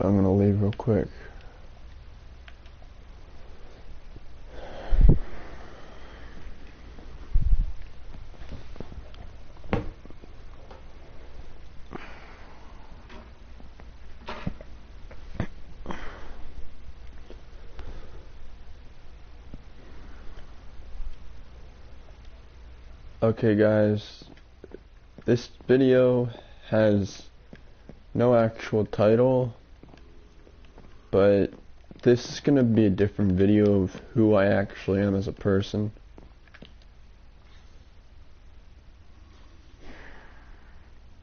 I'm gonna leave real quick. Okay guys, this video has no actual title, but this is gonna be a different video of who I actually am as a person.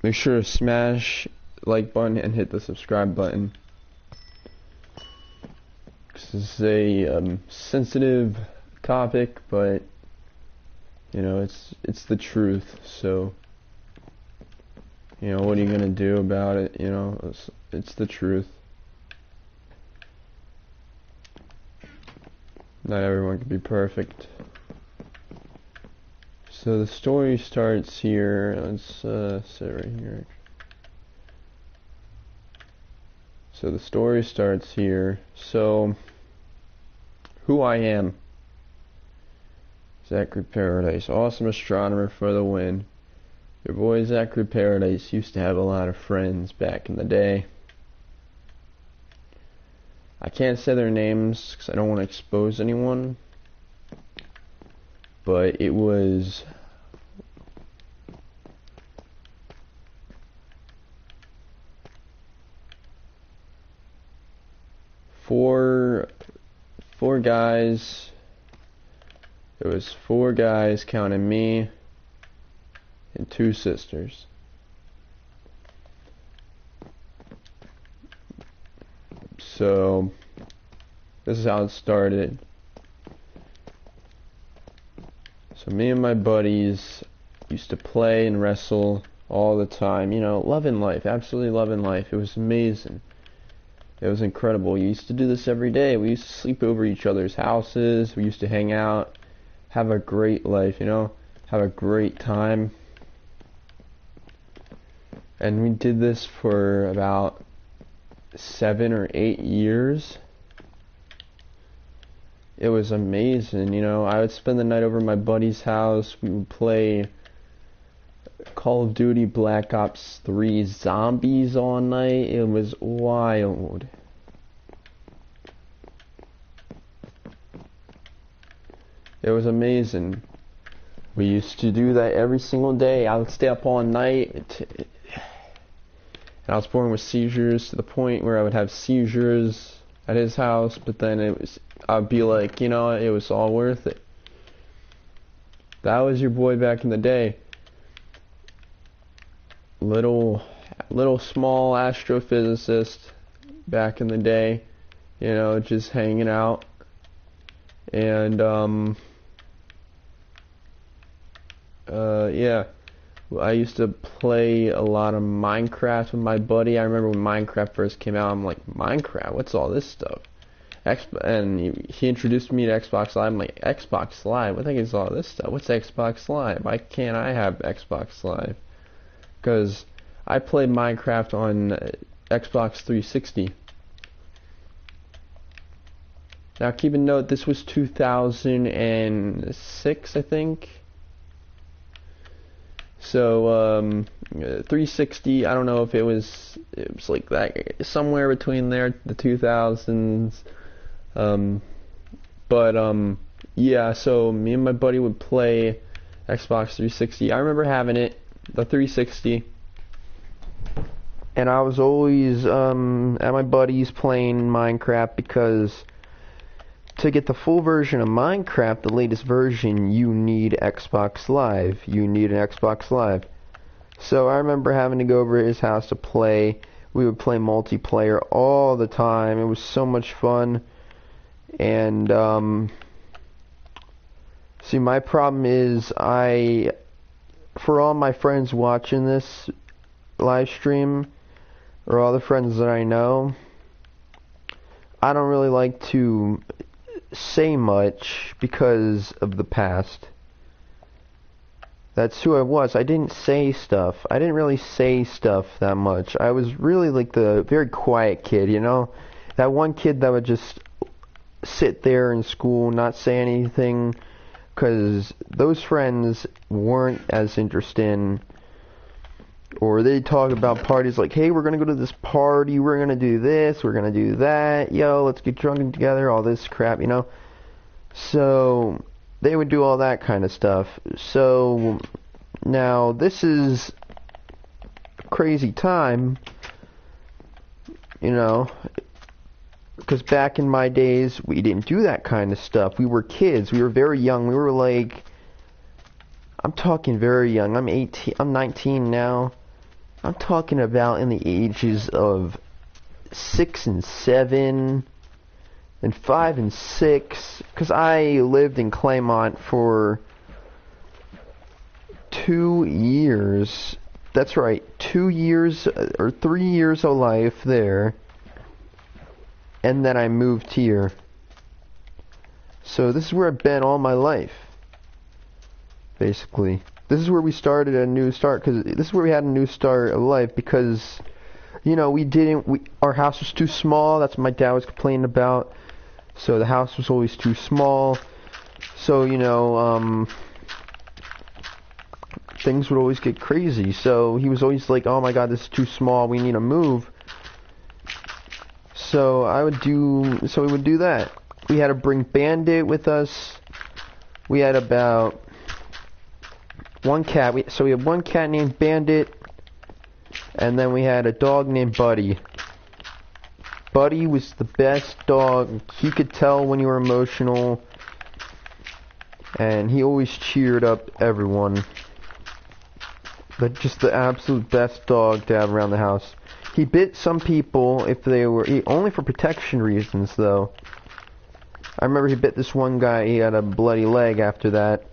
Make sure to smash the like button and hit the subscribe button. This is a sensitive topic, but you know, it's the truth, so you know, what are you gonna do about it? You know, it's the truth. Not everyone can be perfect. So the story starts here. Let's sit right here. So the story starts here. So who I am. Zachary Paradise, awesome astronomer for the win. Your boy Zachary Paradise used to have a lot of friends back in the day. I can't say their names because I don't want to expose anyone, but it was four guys. There was 4 guys, counting me, and 2 sisters. So, this is how it started. So me and my buddies used to play and wrestle all the time. You know, loving life, absolutely loving life. It was amazing. It was incredible. We used to do this every day. We used to sleep over each other's houses. We used to hang out. Have a great life, you know, have a great time. And we did this for about 7 or 8 years. It was amazing, you know. I would spend the night over at my buddy's house. We would play Call of Duty Black Ops 3 Zombies all night. It was wild. It was amazing. We used to do that every single day. I would stay up all night, and I was born with seizures to the point where I would have seizures at his house, but then I'd be like, you know, it was all worth it. That was your boy back in the day. Little small astrophysicist back in the day, you know, just hanging out. And yeah, I used to play a lot of Minecraft with my buddy. I remember when Minecraft first came out, I'm like, Minecraft? What's all this stuff? And he introduced me to Xbox Live. I'm like, Xbox Live? What the heck is all this stuff? What's Xbox Live? Why can't I have Xbox Live? Because I played Minecraft on Xbox 360. Now keep a note, this was 2006, I think. So 360, I don't know if it was like that, somewhere between there, the 2000s. Yeah, so me and my buddy would play Xbox 360. I remember having it, the 360. And I was always at my buddy's playing Minecraft because to get the full version of Minecraft, the latest version, you need Xbox Live. You need an Xbox Live. So I remember having to go over to his house to play. We would play multiplayer all the time. It was so much fun. And see, my problem is for all my friends watching this live stream, or all the friends that I know, I don't really like to say much because of the past That's who I was. I didn't say stuff. I didn't really say stuff that much. I was really like the very quiet kid, you know? That one kid that would just sit there in school, not say anything, because those friends weren't as interesting. Or they'd talk about parties like, hey, we're going to go to this party, we're going to do this, we're going to do that, yo, let's get drunk together, all this crap, you know? So they would do all that kind of stuff. So now this is a crazy time, you know, because back in my days we didn't do that kind of stuff. We were kids. We were very young. We were like, I'm talking very young. I'm 18. I'm 19 now. I'm talking about in the ages of 6 and 7 and 5 and 6, because I lived in Claymont for 2 years. That's right, 2 years or 3 years of life there, and then I moved here. So this is where I've been all my life, basically. This is where we started a new start, because this is where we had a new start of life, because, you know, our house was too small. That's what my dad was complaining about. So the house was always too small. So, you know, things would always get crazy. So he was always like, oh my god, this is too small, we need to move. So we would do that. We had to bring Bandit with us. We had about one cat. So we had one cat named Bandit, and then we had a dog named Buddy. Buddy was the best dog. He could tell when you were emotional, and he always cheered up everyone. But just the absolute best dog to have around the house. He bit some people if they were only for protection reasons, though. I remember he bit this one guy. He had a bloody leg after that.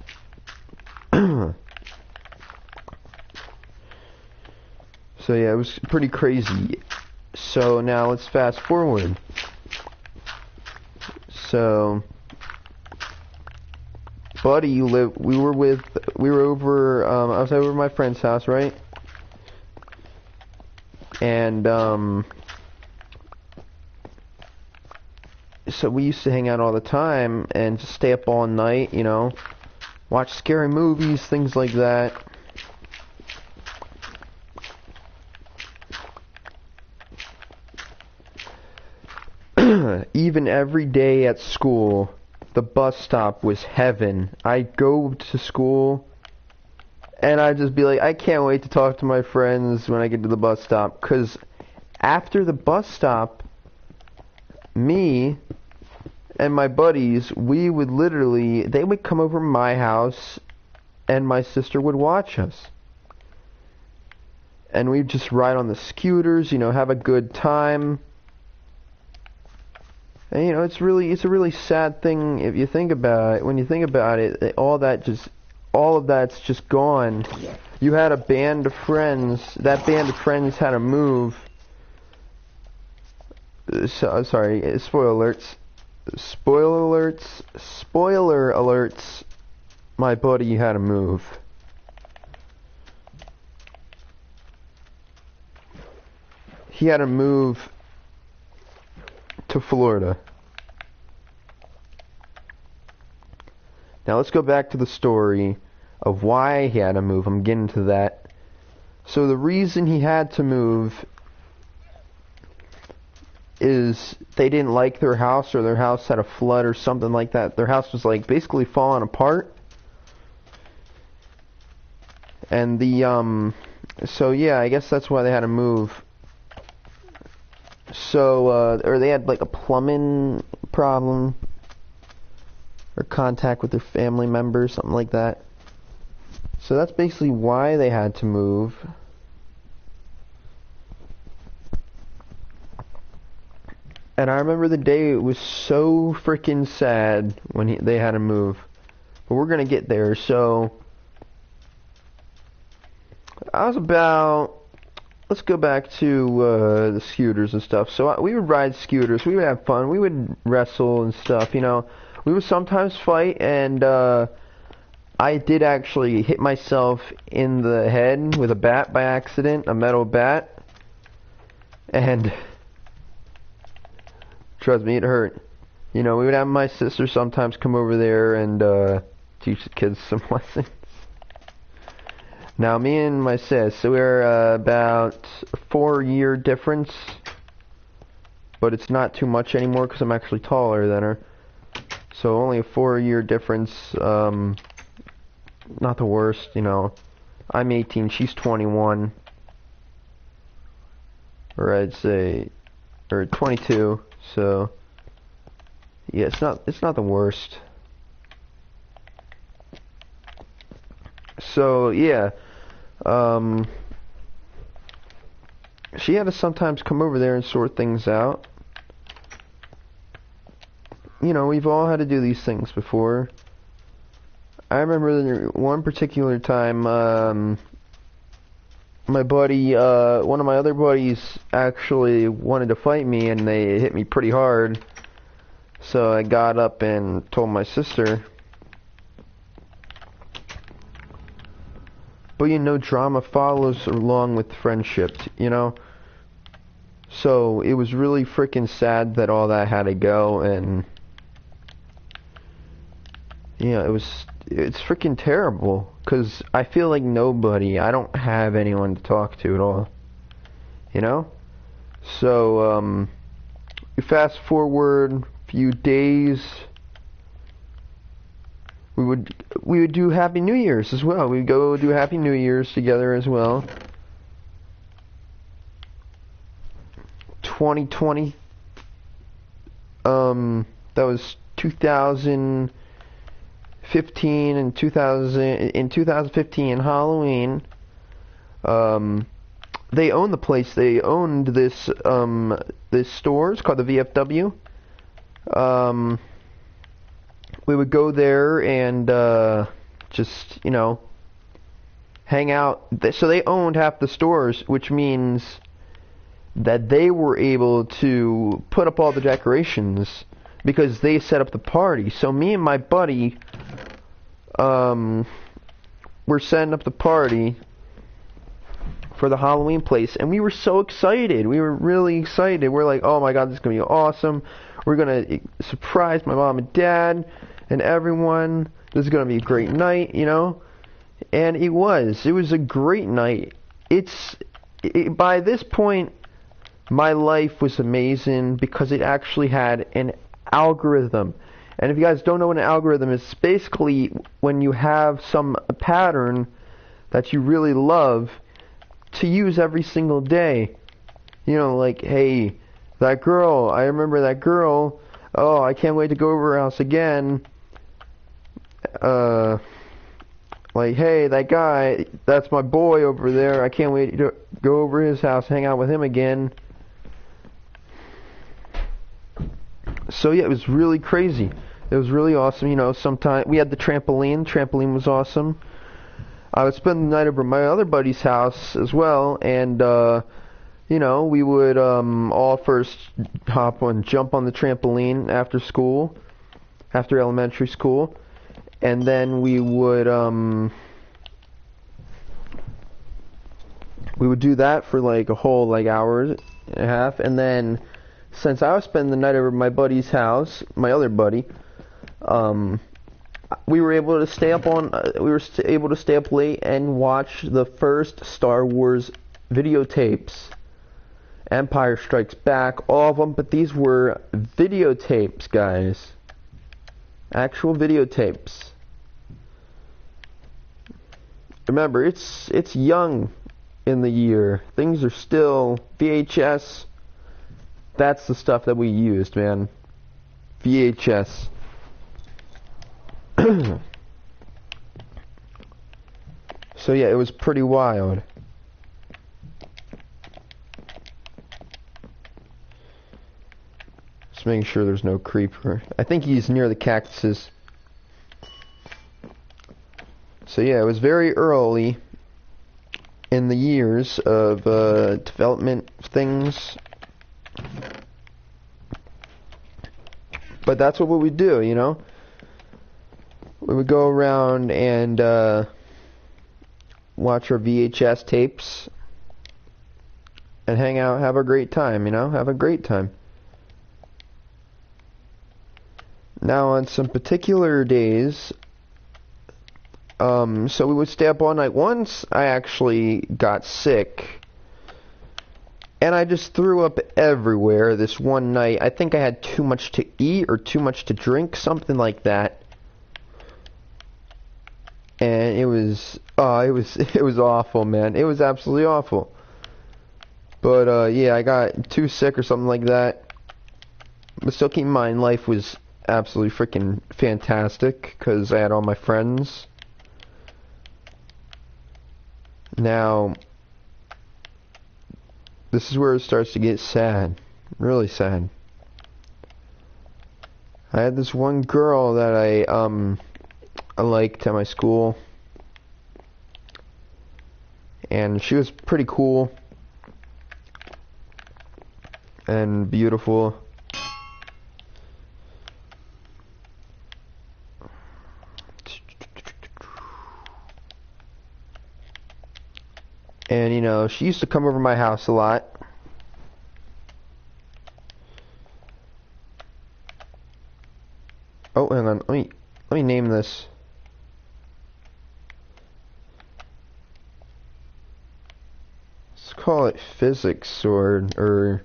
So yeah, it was pretty crazy. So now let's fast forward. So Buddy, we were over, I was over at my friend's house, right? And so we used to hang out all the time and just stay up all night, you know, watch scary movies, things like that. Even every day at school, the bus stop was heaven. I'd go to school and I'd just be like, I can't wait to talk to my friends when I get to the bus stop. Because after the bus stop, me and my buddies, they would come over to my house and my sister would watch us. And we'd just ride on the scooters, you know, have a good time. And, you know, it's a really sad thing if you think about it. When you think about it, all of that's just gone. You had a band of friends. That band of friends had to move. Sorry, spoiler alerts. My buddy had to move. He had to move to Florida. Now let's go back to the story of why he had to move. I'm getting to that. So the reason he had to move is they didn't like their house, or their house had a flood or something like that. Their house was like basically falling apart. And so yeah, I guess that's why they had to move. So, or they had like a plumbing problem, or contact with their family members, something like that. So that's basically why they had to move. And I remember the day it was so freaking sad when they had to move. But we're gonna get there. So let's go back to the scooters and stuff. So we would ride scooters. We would have fun. We would wrestle and stuff, you know. We would sometimes fight, and I did actually hit myself in the head with a bat by accident, a metal bat. And trust me, it hurt. You know, we would have my sister sometimes come over there and teach the kids some lessons. Now, me and my sis, so we're about a 4-year difference. But it's not too much anymore because I'm actually taller than her. So only a 4-year difference. Not the worst, you know. I'm 18, she's 21. Or I'd say, or 22. So yeah, it's not the worst. So yeah, she had to sometimes come over there and sort things out. You know, we've all had to do these things before. I remember one particular time, my buddy, one of my other buddies actually wanted to fight me, and they hit me pretty hard. So I got up and told my sister. But you know, drama follows along with friendships, you know? So it was really freaking sad that all that had to go, and yeah, it's freaking terrible, because I feel like I don't have anyone to talk to at all, you know? So, we fast forward a few days, we would do Happy New Year's as well. We'd go do Happy New Year's together as well. 2020, that was 2015 and 2015 Halloween. They owned the place. They owned this store. It's called the VFW. We would go there and just, you know, hang out. So they owned half the stores, which means that they were able to put up all the decorations because they set up the party. So me and my buddy were setting up the party for the Halloween place, and we were so excited. We were really excited. We're like, oh my god, this is going to be awesome. We're going to surprise my mom and dad and everyone. This is going to be a great night, you know? And it was. It was a great night. By this point, my life was amazing because it actually had an algorithm. And if you guys don't know what an algorithm is, it's basically when you have some pattern that you really love to use every single day. You know, like, hey, that girl, I remember that girl. Oh, I can't wait to go over her house again. Like, hey, that guy, that's my boy over there. I can't wait to go over his house, hang out with him again. So yeah, it was really crazy. It was really awesome. You know, sometimes we had the trampoline. Trampoline was awesome. I would spend the night over at my other buddy's house as well, and you know, we would all first jump on the trampoline after school, after elementary school, and then we would do that for like a whole hour and a half, and then since I was spending the night over at my buddy's house, my other buddy, we were able to stay up late and watch the first Star Wars videotapes. Empire Strikes Back, all of them, but these were videotapes, guys. Actual videotapes. Remember, it's young in the year. Things are still VHS. That's the stuff that we used, man. VHS. So yeah, it was pretty wild. Just making sure there's no creeper. I think he's near the cactuses. So yeah, it was very early in the years of development of things. But that's what we do, you know? we would go around and watch our VHS tapes and hang out, have a great time, have a great time. Now on some particular days, so we would stay up all night. Once I actually got sick, and I just threw up everywhere this one night. I think I had too much to eat or too much to drink, something like that. And it was awful, man. It was absolutely awful. But yeah, I got too sick or something like that. But still, keep in mind, life was absolutely freaking fantastic because I had all my friends. Now, this is where it starts to get sad, really sad. I had this one girl that I liked at my school, and she was pretty cool and beautiful. And she used to come over my house a lot. Oh, hang on. Let me name this. Let's call it physics or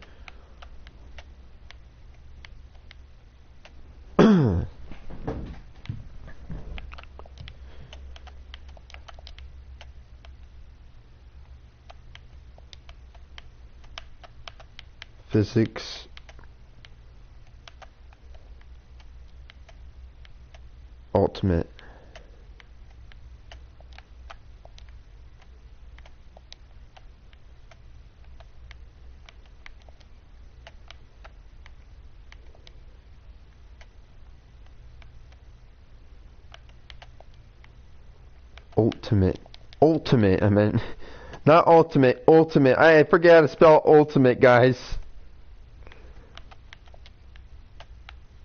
physics ultimate. Ultimate, I meant. Not ultimate, ultimate. I forget how to spell ultimate, guys.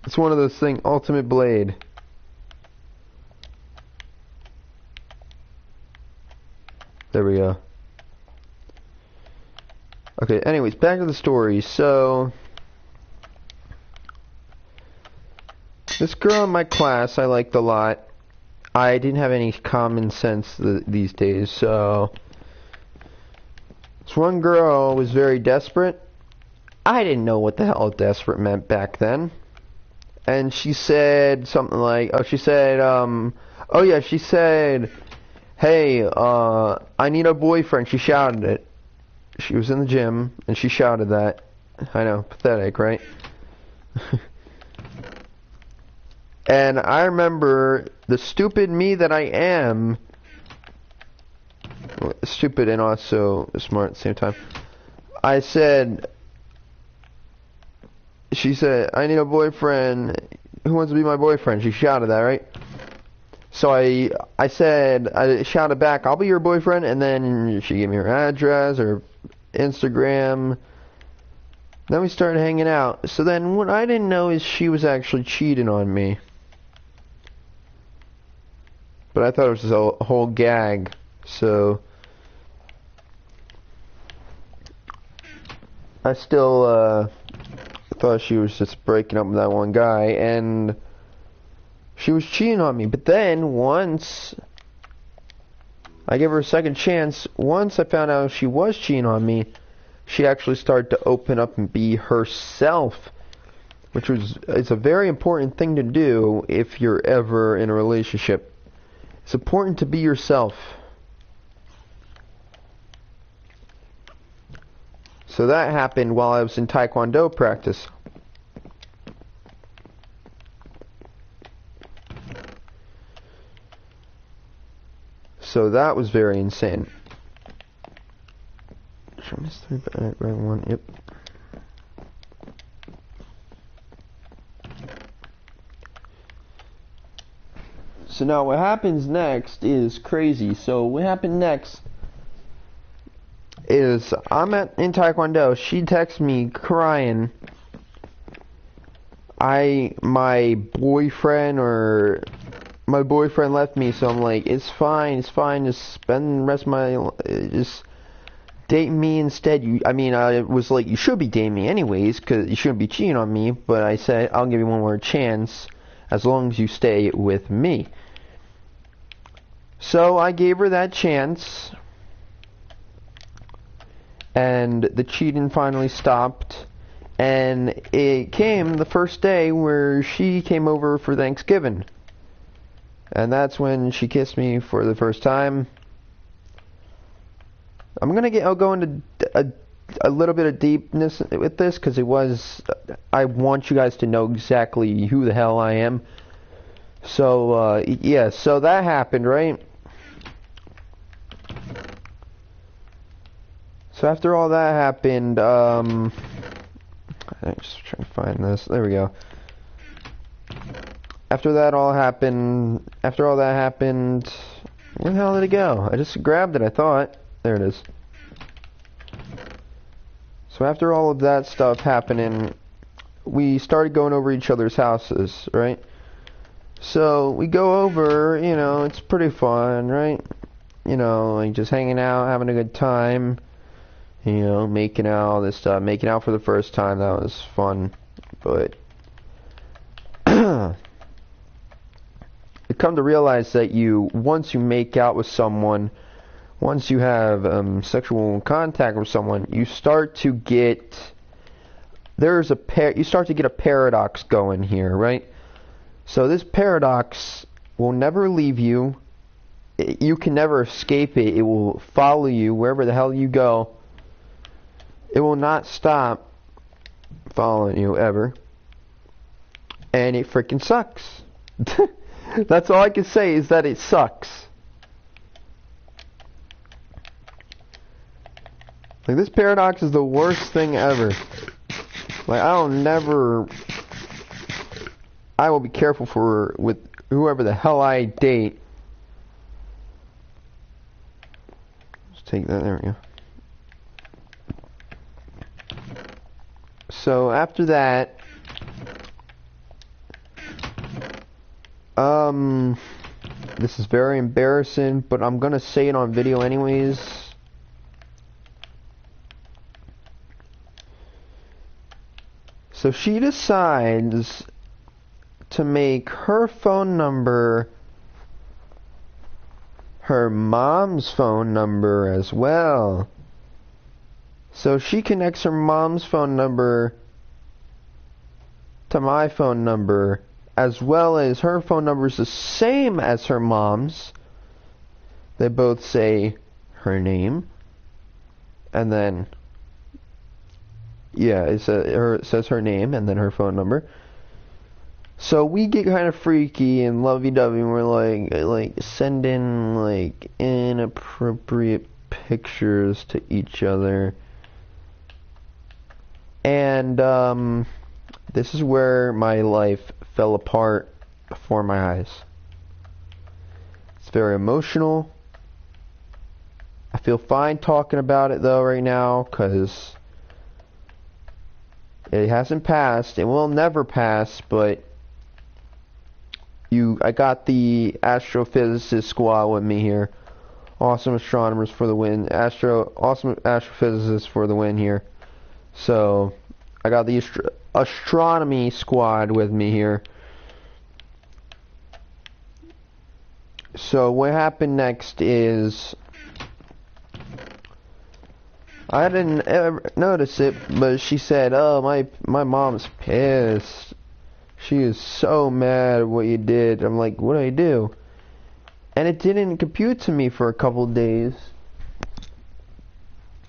It's one of those things, ultimate blade. There we go. Okay, anyways, back to the story. So, this girl in my class I liked a lot. I didn't have any common sense these days, so this one girl was very desperate. I didn't know what the hell desperate meant back then. And she said something like, she said, hey, I need a boyfriend. She shouted it. She was in the gym, and she shouted that. I know, pathetic, right? And I remember the stupid me that I am, stupid and also smart at the same time, she said, I need a boyfriend. Who wants to be my boyfriend? She shouted that, right? So I shouted back, I'll be your boyfriend, and then she gave me her address, her Instagram. Then we started hanging out. So then what I didn't know is she was actually cheating on me. But I thought it was just a whole gag. So I still thought she was just breaking up with that one guy, and she was cheating on me. But then once I gave her a second chance, once I found out she was cheating on me, she actually started to open up and be herself, which it's a very important thing to do if you're ever in a relationship. It's important to be yourself. So that happened while I was in Taekwondo practice. So that was very insane. Should I miss the right one? Yep. So now what happens next is crazy. So what happened next is I'm in Taekwondo. She texts me crying. My boyfriend or my boyfriend left me, so I'm like, it's fine, just spend the rest of my, just date me instead. I was like, you should be dating me anyways, because you shouldn't be cheating on me, but I said, I'll give you one more chance, as long as you stay with me. So I gave her that chance, and the cheating finally stopped, and it came the first day where she came over for Thanksgiving. And that's when she kissed me for the first time. I'll go into a little bit of deepness with this, because I want you guys to know exactly who the hell I am. So, yeah, so that happened, right? So after all that happened, I'm just trying to find this. There we go. After all that happened, where the hell did it go? I just grabbed it, I thought. There it is. So after all of that stuff happening, we started going over each other's houses, right? So we go over, it's pretty fun, right? Like just hanging out, having a good time, making out, all this stuff. Making out for the first time, that was fun. But you come to realize that once you make out with someone, once you have sexual contact with someone, you start to get a paradox going here, right? So this paradox will never leave you. You can never escape it. It will follow you wherever the hell you go. It will not stop following you ever. And it freaking sucks. That's all I can say, is that it sucks. Like, this paradox is the worst thing ever. Like, I will be careful with whoever the hell I date. Let's take that, there we go. So after that, this is very embarrassing, but I'm gonna say it on video anyways. So she decides to make her phone number her mom's phone number as well. So she connects her mom's phone number to my phone number, as well as her phone number is the same as her mom's. They both say her name, and then it says her name and then her phone number. So we get kind of freaky and lovey-dovey, and we're like sending like inappropriate pictures to each other. And this is where my life fell apart before my eyes. It's very emotional. I feel fine talking about it though right now, because it hasn't passed. It will never pass, but I got the astrophysicist squad with me here. Awesome astronomers for the win. Awesome astrophysicists for the win here. So I got the astronomy squad with me here. So what happened next is, I didn't ever notice it, but she said, "Oh, my mom's pissed. She is so mad at what you did." I'm like, "What did I do?" And it didn't compute to me for a couple of days.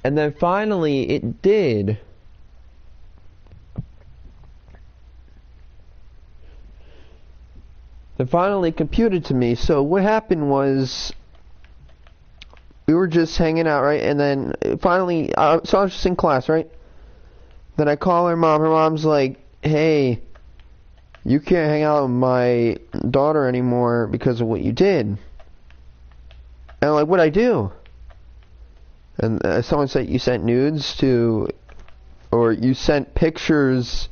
And then finally it did. It finally computed to me. So what happened was, we were just hanging out, right? And then finally, so I was just in class, right? Then I call her mom. Her mom's like, "Hey, you can't hang out with my daughter anymore because of what you did." And I'm like, "What'd I do?" And someone said, "You sent nudes to, or you sent pictures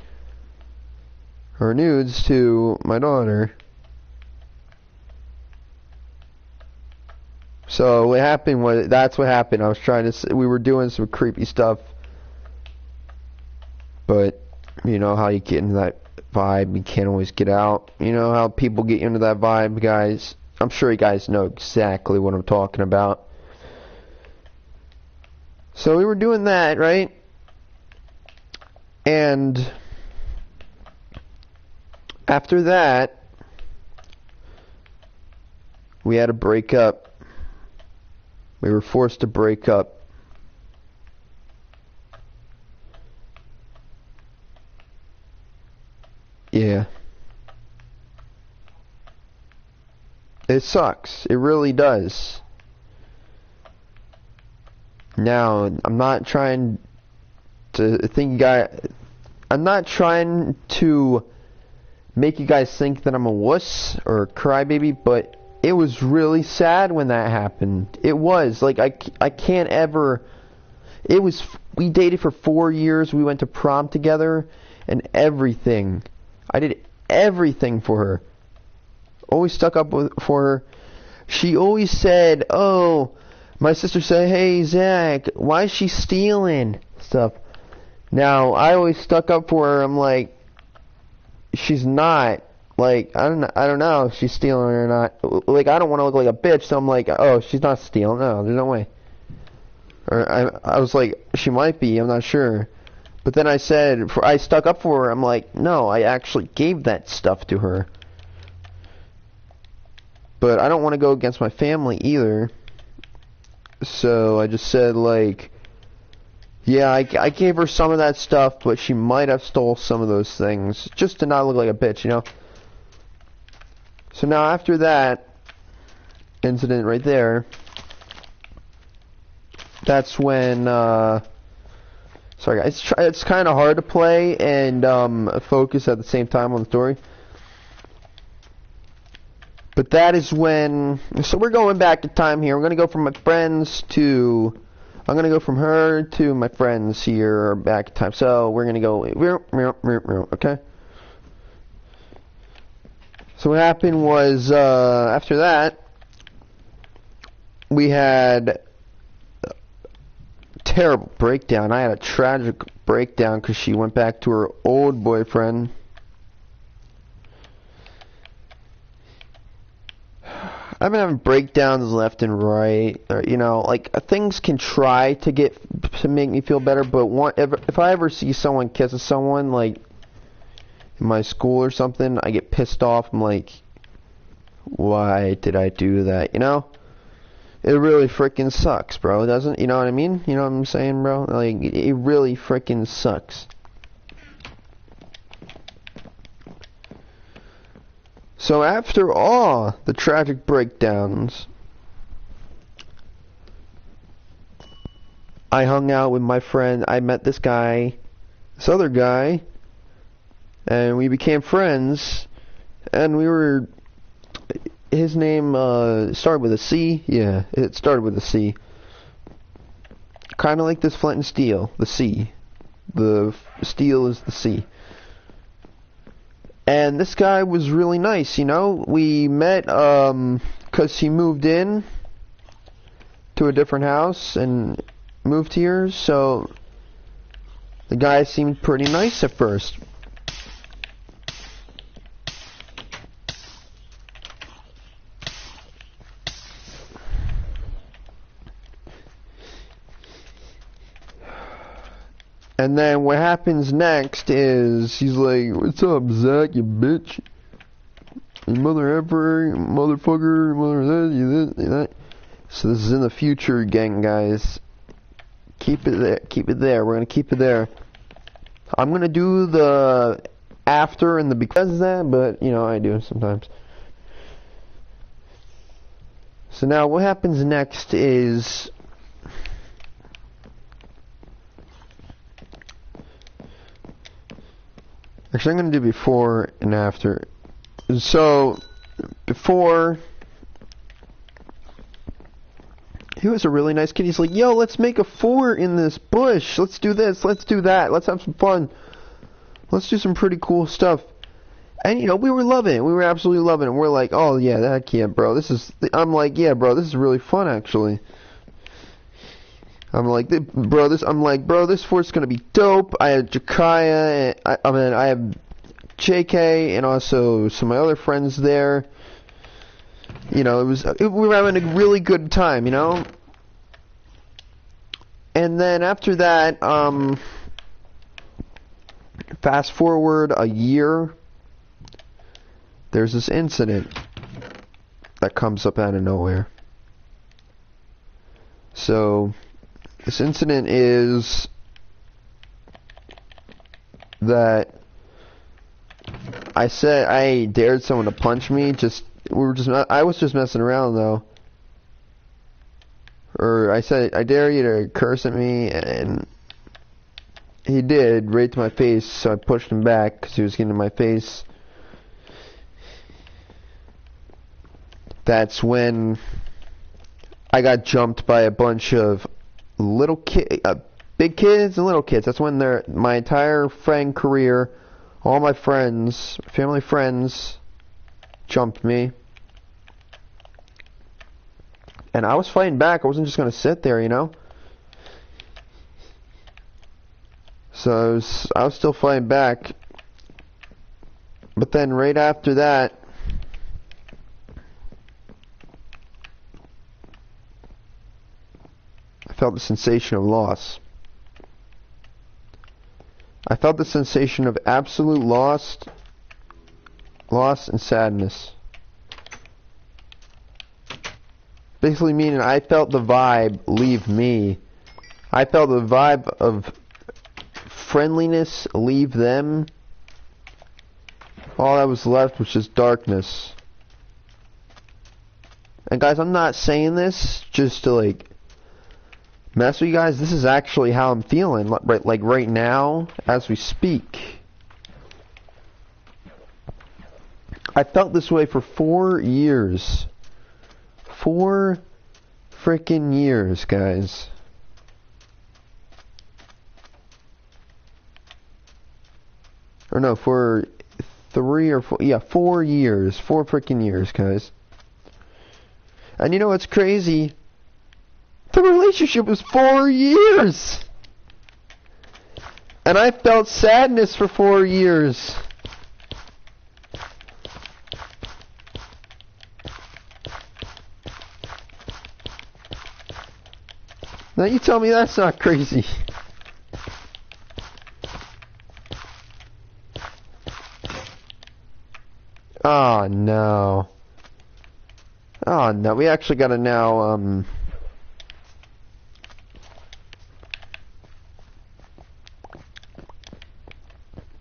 or nudes to my daughter." So what happened was, that's what happened. I was trying to, we were doing some creepy stuff, but you know how you get into that vibe, you can't always get out. You know how people get into that vibe, guys. I'm sure you guys know exactly what I'm talking about. So we were doing that, right? And after that, we had to break up. We were forced to break up. Yeah. It sucks. It really does. Now, I'm not trying to I'm not trying to make you guys think that I'm a wuss or a crybaby, but it was really sad when that happened. It was like I can't ever. It was, we dated for 4 years. We went to prom together and everything. I did everything for her. Always stuck up for her. She always said, "Oh, my sister said, hey Zach, why is she stealing stuff?" Now I always stuck up for her. I'm like, she's not. Like, I don't know if she's stealing or not. Like, I don't want to look like a bitch, so I'm like, oh, she's not stealing. No, there's no way. Or I was like, she might be. I'm not sure. But then I said, I stuck up for her. I'm like, no, I actually gave that stuff to her. But I don't want to go against my family either. So I just said, like, yeah, I gave her some of that stuff, but she might have stole some of those things just to not look like a bitch, you know? So now after that incident right there, that's when, sorry guys, it's kind of hard to play and focus at the same time on the story. But that is when, so we're going back in time here. We're going to go from my friends to, I'm going to go from her to my friends here back in time. So we're going to go, okay? So what happened was, after that, we had a terrible breakdown. I had a tragic breakdown because she went back to her old boyfriend. I've been having breakdowns left and right, or, you know, like things can try to make me feel better, but if I ever see someone kissing someone, like in my school or something, I get pissed off. I'm like, why did I do that? You know, it really freaking sucks, bro. It doesn't, you know what I mean? You know what I'm saying, bro? Like, it really freaking sucks. So after all the tragic breakdowns, I hung out with my friend. I met this guy, this other guy, and we became friends. And we were, his name started with a C. Yeah, it started with a C. Kind of like this flint and steel, the C. The steel is the C. And this guy was really nice, you know. We met because he moved in to a different house and moved here, so the guy seemed pretty nice at first. And then what happens next is he's like, "What's up, Zach, you bitch? You mother effer, you motherfucker, you mother that, you this, you that." So this is in the future, gang, guys. Keep it there. Keep it there. We're gonna keep it there. I'm gonna do the after and the because of that, but you know I do sometimes. So now what happens next is, actually, I'm going to do before and after. So, before, he was a really nice kid. He's like, "Yo, let's make a fort in this bush. Let's do this. Let's do that. Let's have some fun. Let's do some pretty cool stuff." And you know, we were loving it. We were absolutely loving it. We're like, oh yeah, that can't, bro. I'm like, yeah, bro, this is really fun actually. I'm like, bro, this fort's gonna be dope. I have Jakaya, I have JK, and also some of my other friends there. You know, we were having a really good time, you know. And then after that, fast forward a year, there's this incident that comes up out of nowhere. So, this incident is that I dared someone to punch me. I was just messing around though. Or I said, I dare you to curse at me, and he did, right to my face, so I pushed him back because he was getting in my face. That's when I got jumped by a bunch of big kids and little kids. That's when my entire friend career, all my friends, family friends, jumped me. And I was fighting back. I wasn't just going to sit there, you know. So I was still fighting back. But then right after that, I felt the sensation of loss. I felt the sensation of absolute loss and sadness. Basically meaning I felt the vibe leave me. I felt the vibe of friendliness leave them. All that was left was just darkness. And guys, I'm not saying this just to like mess with you guys. This is actually how I'm feeling right now as we speak. I felt this way for 4 years. 4 freaking years, guys. Or no, for 3 or 4, yeah, 4 years. 4 freaking years, guys. And you know what's crazy? The relationship was 4 years! And I felt sadness for 4 years. Now you tell me that's not crazy. Oh no. Oh no, we actually gotta now,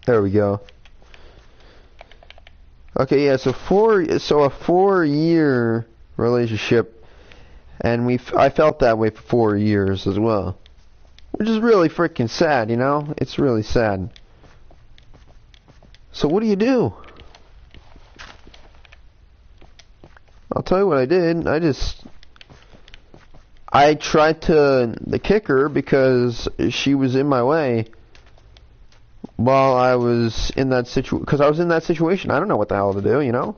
there we go. Okay, yeah, so a 4-year relationship. And I felt that way for 4 years as well. Which is really freaking sad, you know? It's really sad. So what do you do? I'll tell you what I did. I tried to kick her because she was in my way while I was in that situation. Because I was in that situation. I don't know what the hell to do, you know?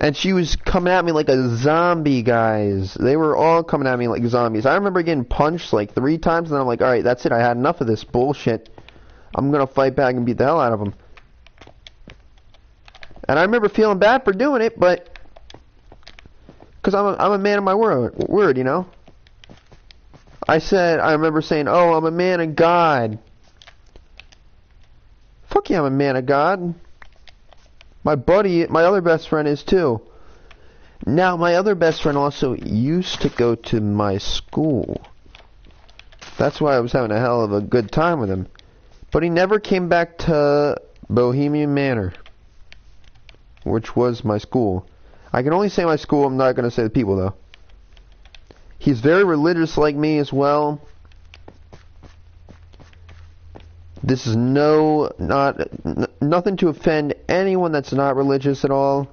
And she was coming at me like a zombie, guys. They were all coming at me like zombies. I remember getting punched like 3 times, and then I'm like, alright, that's it. I had enough of this bullshit. I'm gonna fight back and beat the hell out of them. And I remember feeling bad for doing it, but... because I'm a man of my word, you know? I remember saying, oh, I'm a man of God. Fuck yeah, I'm a man of God. My other best friend is too. Now, my other best friend also used to go to my school. That's why I was having a hell of a good time with him. But he never came back to Bohemian Manor, which was my school. I can only say my school, I'm not going to say the people though. He's very religious like me as well. This is nothing to offend anyone that's not religious at all.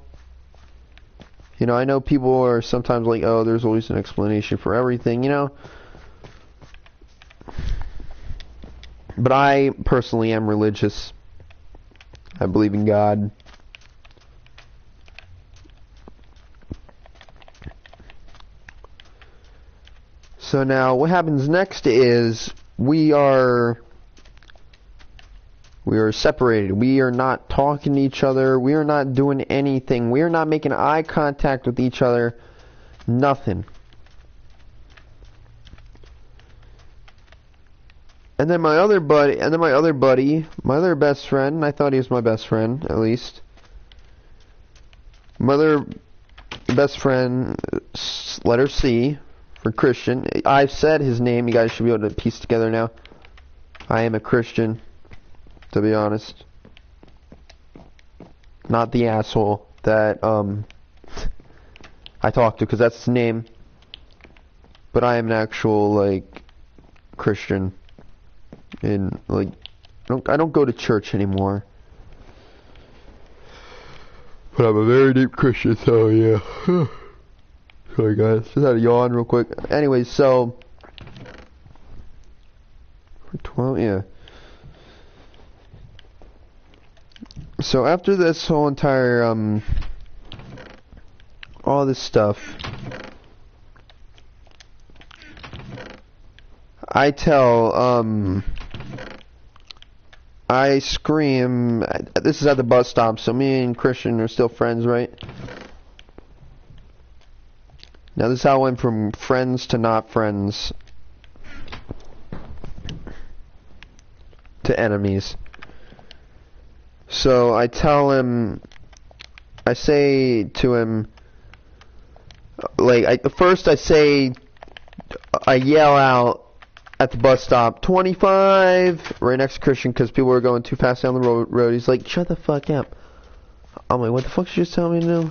You know, I know people are sometimes like, oh, there's always an explanation for everything, you know. But I personally am religious. I believe in God. So now what happens next is we are separated. We are not talking to each other. We are not doing anything. We are not making eye contact with each other. Nothing. And then my other buddy, my other best friend, I thought he was my best friend, at least. My other best friend, letter C, for Christian. I've said his name, you guys should be able to piece together now. I am a Christian, to be honest. Not the asshole that, I talked to, because that's his name. But I am an actual, like, Christian. And like, I don't go to church anymore. But I'm a very deep Christian, so yeah. Sorry guys, just had a yawn real quick. Anyways, so 12, yeah. So after this whole entire all this stuff, I tell I scream. This is at the bus stop, so me and Christian are still friends, right? Now this is how I went from friends to not friends to enemies. So I tell him, I say to him, like, first I yell out at the bus stop, 25, right next to Christian, because people were going too fast down the road. He's like, shut the fuck up. I'm like, what the fuck did you just tell me to do?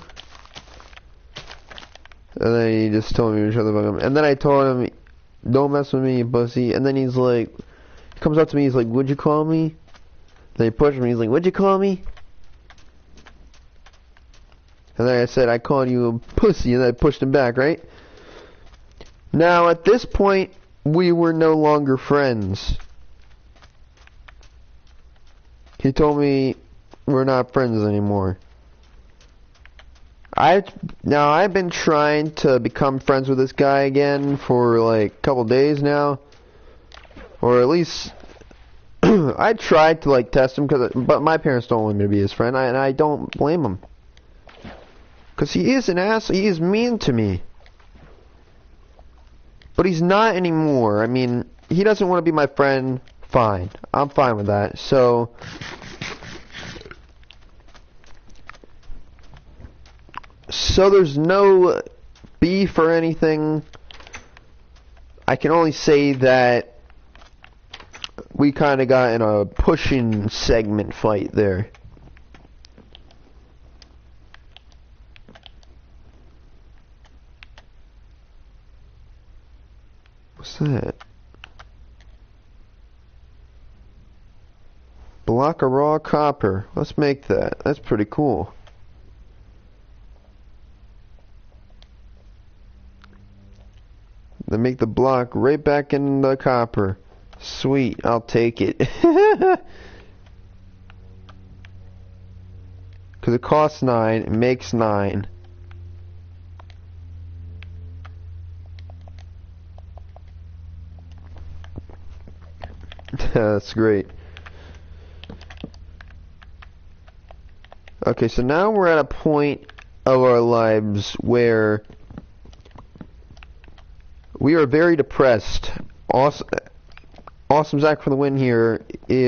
And then he just told me to shut the fuck up. And then I told him, don't mess with me, you pussy. And then he's like, he comes up to me, he's like, what'd you call me? Then he pushed me, he's like, what'd you call me? And then I said, I called you a pussy, and then I pushed him back, right? Now, at this point, we were no longer friends. He told me we're not friends anymore. I've been trying to become friends with this guy again for like a couple days now. Or at least I tried to like test him, but my parents don't want me to be his friend, and I don't blame him. Because he is an ass, he is mean to me. But he's not anymore. I mean, he doesn't want to be my friend. Fine. I'm fine with that. So there's no beef or anything. I can only say that we kind of got in a pushing segment fight there. What's that? Block of raw copper. Let's make that. That's pretty cool. Then make the block right back in the copper. Sweet, I'll take it. Because it costs 9, it makes 9. That's great. Okay, so now we're at a point of our lives where we are very depressed. Awesome Zach for the win here.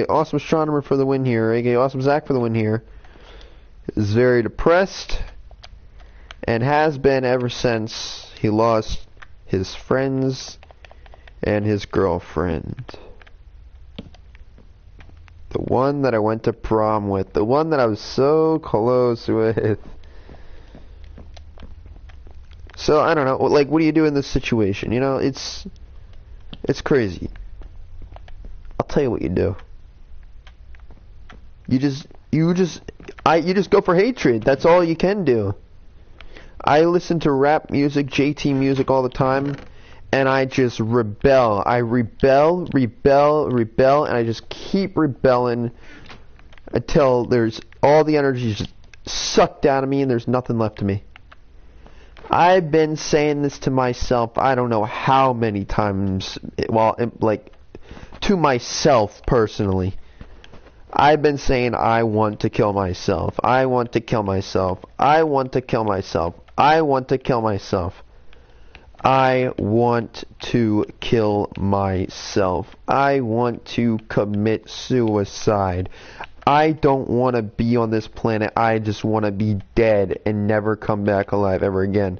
Awesome Astronomer for the win here. aka Awesome Zach for the win here. Is very depressed and has been ever since he lost his friends and his girlfriend. The one that I went to prom with. The one that I was so close with. So, I don't know. Like, what do you do in this situation? You know, it's crazy. I'll tell you what you do. You just go for hatred. That's all you can do. I listen to rap music, JT music all the time, and I just rebel. I rebel, and I just keep rebelling until there's all the energy just sucked out of me and there's nothing left of me. I've been saying this to myself, I don't know how many times, well, like, to myself personally. I've been saying I want to kill myself. I want to kill myself. I want to kill myself. I want to kill myself. I want to kill myself. I want to commit suicide. I don't want to be on this planet. I just want to be dead and never come back alive ever again.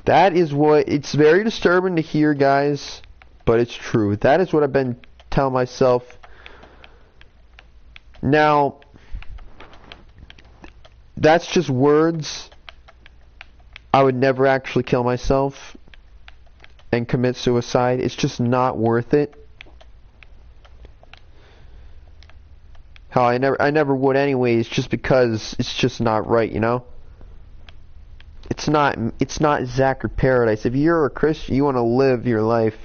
That is what, it's very disturbing to hear, guys, but it's true. That is what I've been telling myself. Now, that's just words. I would never actually kill myself and commit suicide. It's just not worth it. How I never would anyways, just because it's just not right, you know? It's not Zachary Paradise. If you're a Christian, you want to live your life.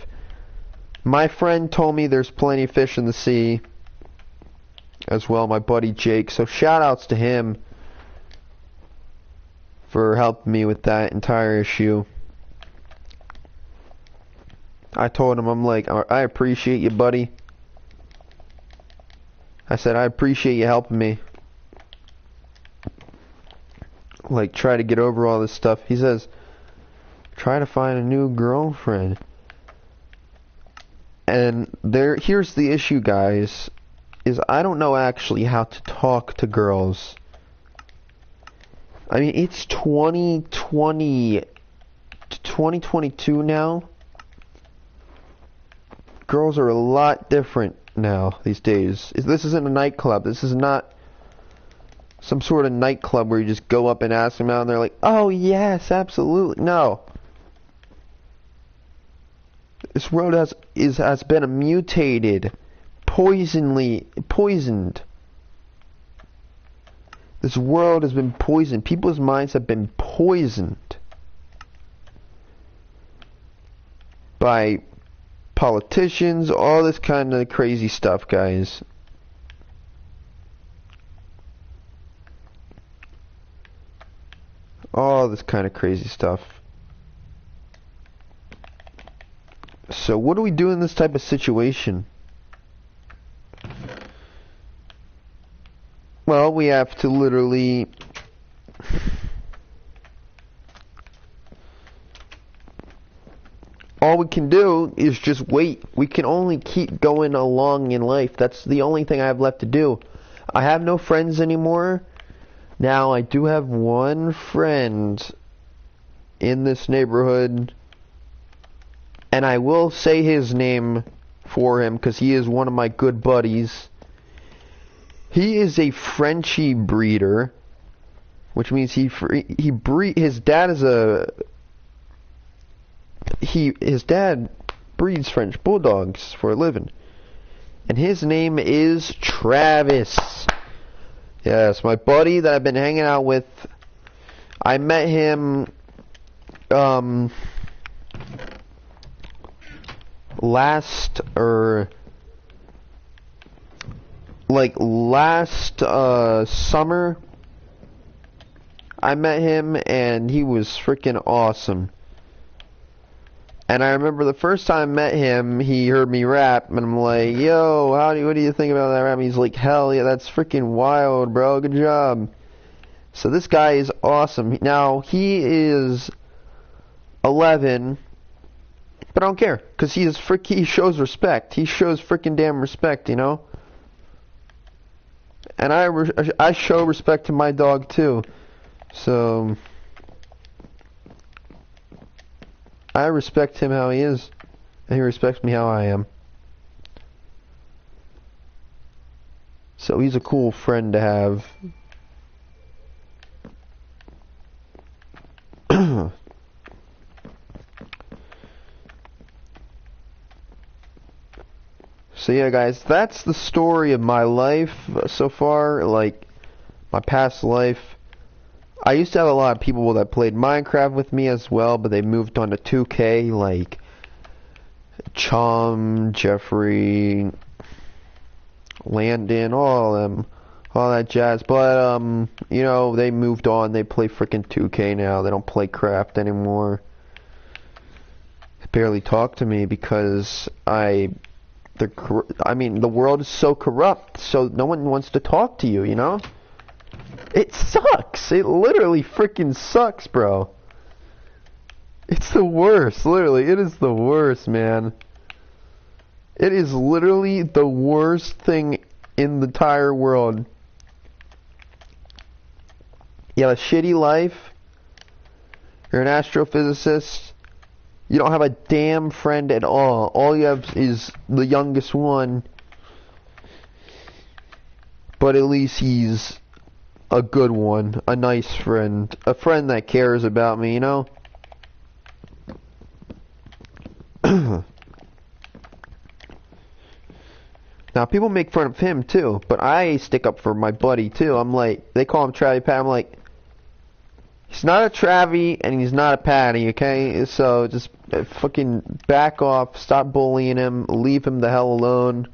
My friend told me there's plenty of fish in the sea. As well, my buddy Jake. So shout outs to him for helping me with that entire issue. I told him, I'm like, I appreciate you, buddy. I said, I appreciate you helping me. Like, try to get over all this stuff. He says, try to find a new girlfriend. And here's the issue, guys, is I don't know actually how to talk to girls. I mean, it's 2022 now. Girls are a lot different now these days. This isn't a nightclub. This is not some sort of nightclub where you just go up and ask them out and they're like, oh yes, absolutely. No. This world has been mutated, poisoned. This world has been poisoned. People's minds have been poisoned by politicians, all this kind of crazy stuff, guys. All this kind of crazy stuff. So what do we do in this type of situation? Well, we have to literally all we can do is just wait. We can only keep going along in life. That's the only thing I have left to do. I have no friends anymore. Now, I do have one friend in this neighborhood, and I will say his name for him because he is one of my good buddies. He is a Frenchie breeder, which means his dad breeds French bulldogs for a living, and his name is Travis. Yes, my buddy that I've been hanging out with. I met him last summer. I met him and he was freaking awesome. And I remember the first time I met him, he heard me rap, and I'm like, yo, what do you think about that rap? And he's like, hell yeah, that's freaking wild, bro, good job. So this guy is awesome. Now, he is 11, but I don't care, because he shows respect. He shows freaking damn respect, you know? And I show respect to my dog, too. So I respect him how he is, and he respects me how I am. So he's a cool friend to have. So yeah, guys, that's the story of my life so far, like my past life. I used to have a lot of people that played Minecraft with me as well, but they moved on to 2K, like Chum, Jeffrey, Landon, all of them. all that jazz. But you know, they moved on. They play freaking 2K now. They don't play Craft anymore. They barely talk to me because I mean, the world is so corrupt, so no one wants to talk to you, you know? It sucks. It literally freaking sucks, bro. It's the worst, literally. It is the worst, man. It is literally the worst thing in the entire world. You have a shitty life. You're an astrophysicist. You don't have a damn friend at all. All you have is the youngest one. But at least he's a good one. A nice friend. A friend that cares about me, you know? Now, people make fun of him, too. But I stick up for my buddy, too. I'm like, they call him Travie Pat. I'm like, he's not a Travie, and he's not a Patty, okay? So, just fucking back off. Stop bullying him. Leave him the hell alone.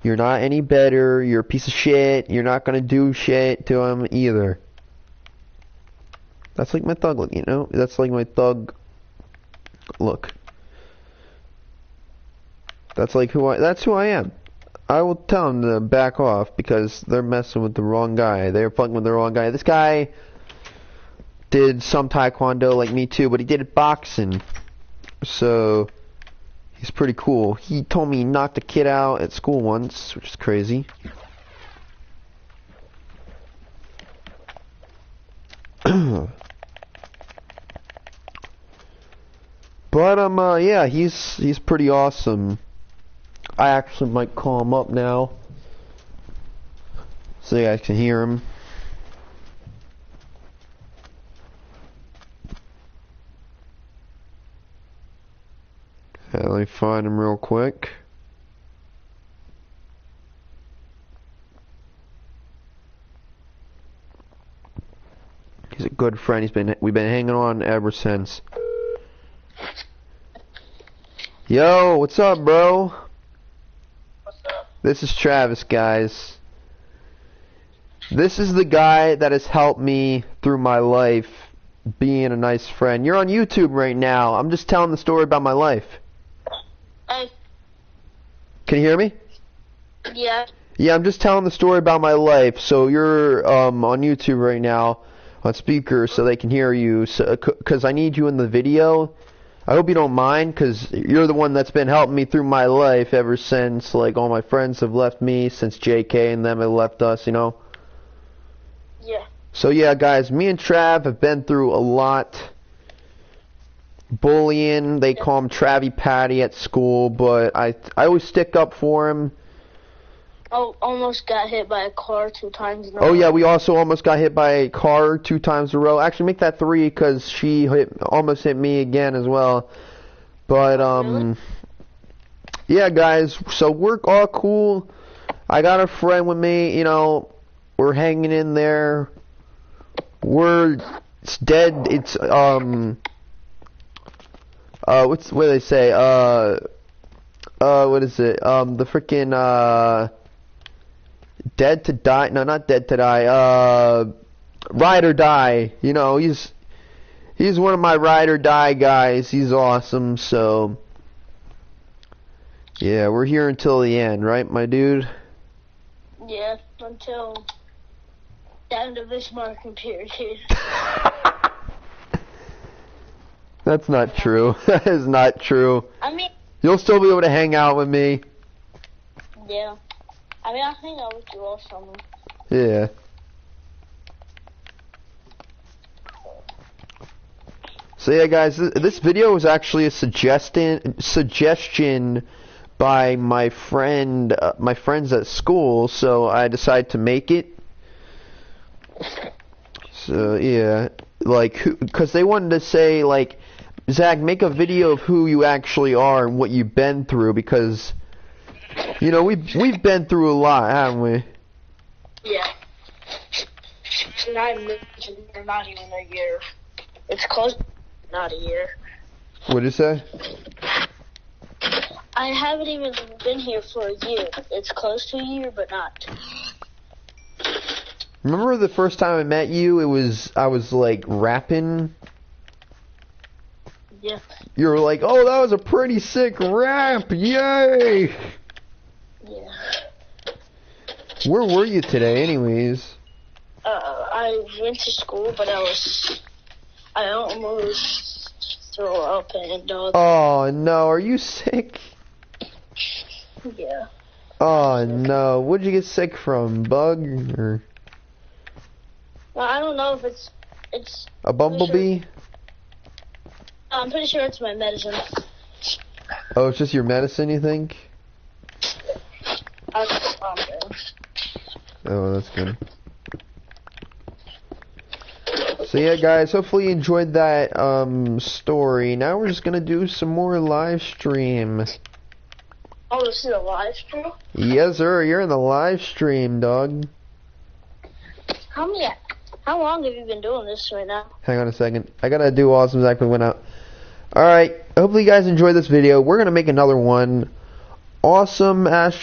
You're not any better. You're a piece of shit. You're not gonna do shit to him, either. That's like my thug look, you know? That's like my thug look. That's like that's who I am. I will tell them to back off because they're messing with the wrong guy. They're fucking with the wrong guy. This guy did some taekwondo like me too, but he did boxing. So he's pretty cool. He told me he knocked a kid out at school once, which is crazy. But yeah, he's pretty awesome. I actually might call him up now so you guys can hear him. Let me find him real quick. He's a good friend. We've been hanging on ever since. Yo, what's up, bro? This is Travis, guys. This is the guy that has helped me through my life, being a nice friend. You're on YouTube right now. I'm just telling the story about my life. Hey. Can you hear me? Yeah. Yeah, I'm just telling the story about my life. So you're on YouTube right now on speaker so they can hear you. So, 'cause I need you in the video. I hope you don't mind, because you're the one that's been helping me through my life ever since, like, all my friends have left me, since JK and them have left us, you know? Yeah. So, yeah, guys, me and Trav have been through a lot. Bullying, they call him Travie Patty at school, but I always stick up for him. Oh, almost got hit by a car 2 times in a row. Oh, yeah, we also almost got hit by a car 2 times in a row. Actually, make that 3, because she almost hit me again as well. But, Really? yeah, guys, so we're all cool. I got a friend with me, you know, we're hanging in there. It's dead, it's, what do they say, what is it, the freaking, Dead to Die, no, not Dead to Die, Ride or Die, you know, he's one of my Ride or Die guys, he's awesome, so, yeah, we're here until the end, right, my dude? Yeah, until the end of this marking period. That's not true, that is not true. I mean, You'll still be able to hang out with me. yeah. I mean, I hang out with you all summer. Yeah. So yeah, guys, this video was actually a suggestion by my friends at school, so I decided to make it. So yeah, like, because they wanted to say, like, Zach, make a video of who you actually are and what you've been through, because, you know, we've been through a lot, haven't we? Yeah. Not even a year. It's close. Not a year. What'd you say? I haven't even been here for a year. It's close to a year, but not. Remember the first time I met you? I was like rapping. Yeah. You were like, "Oh, that was a pretty sick rap! Yay!" Yeah. Where were you today, anyways? I went to school, but I almost threw up and Oh no, are you sick? yeah. Oh no, what'd you get sick from? Bug or Well, I don't know if it's a bumblebee? I'm pretty sure it's my medicine. Oh, it's just your medicine, you think? Oh, that's good. So yeah, guys, hopefully you enjoyed that story. Now we're just gonna do some more live stream. Oh, this is a live stream? Yes, sir. You're in the live stream, dog. How long have you been doing this right now? Hang on a second. I gotta do Awesome exactly went out. Alright, hopefully you guys enjoyed this video. We're gonna make another one. Awesome Ash